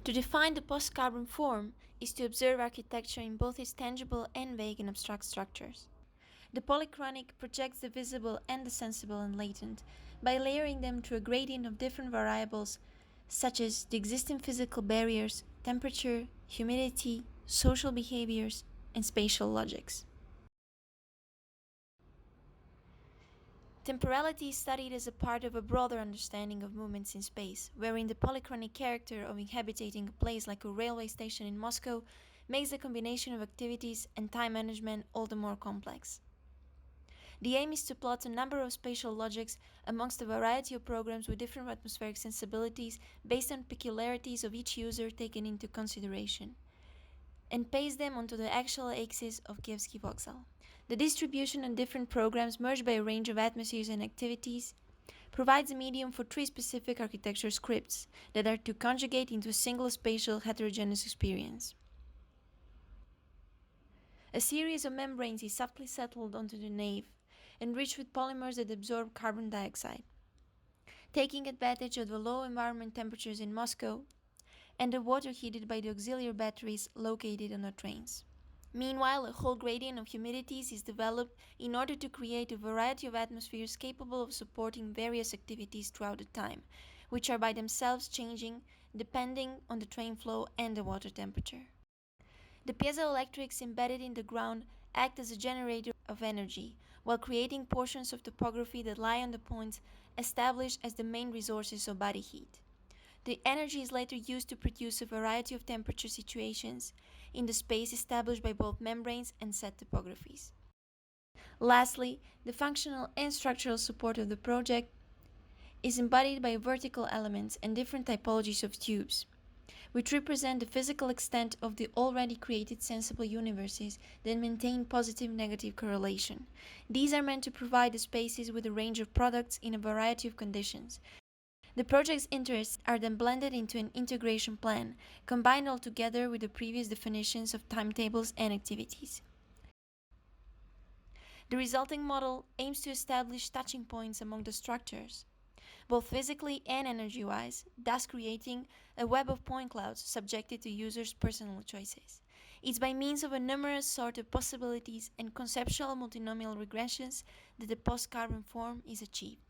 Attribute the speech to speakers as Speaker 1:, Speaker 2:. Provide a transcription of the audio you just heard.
Speaker 1: To define the post-carbon form is to observe architecture in both its tangible and vague and abstract structures. The polychronic projects the visible and the sensible and latent by layering them through a gradient of different variables such as the existing physical barriers, temperature, humidity, social behaviors, and spatial logics. Temporality is studied as a part of a broader understanding of movements in space, wherein the polychronic character of inhabiting a place like a railway station in Moscow makes the combination of activities and time management all the more complex. The aim is to plot a number of spatial logics amongst a variety of programs with different atmospheric sensibilities based on peculiarities of each user taken into consideration, and paste them onto the actual axis of Kievsky Vokzal. The distribution on different programs merged by a range of atmospheres and activities provides a medium for three specific architecture scripts that are to conjugate into a single spatial heterogeneous experience. A series of membranes is softly settled onto the nave, enriched with polymers that absorb carbon dioxide, taking advantage of the low environment temperatures in Moscow and the water heated by the auxiliary batteries located on the trains. Meanwhile, a whole gradient of humidities is developed in order to create a variety of atmospheres capable of supporting various activities throughout the time, which are by themselves changing depending on the train flow and the water temperature. The piezoelectrics embedded in the ground act as a generator of energy, while creating portions of topography that lie on the points established as the main resources of body heat. The energy is later used to produce a variety of temperature situations in the space established by both membranes and set topographies. Lastly, the functional and structural support of the project is embodied by vertical elements and different typologies of tubes, which represent the physical extent of the already created sensible universes that maintain positive-negative correlation. These are meant to provide the spaces with a range of products in a variety of conditions. The project's interests are then blended into an integration plan, combined altogether with the previous definitions of timetables and activities. The resulting model aims to establish touching points among the structures, both physically and energy-wise, thus creating a web of point clouds subjected to users' personal choices. It's by means of a numerous sort of possibilities and conceptual multinomial regressions that the post-carbon form is achieved.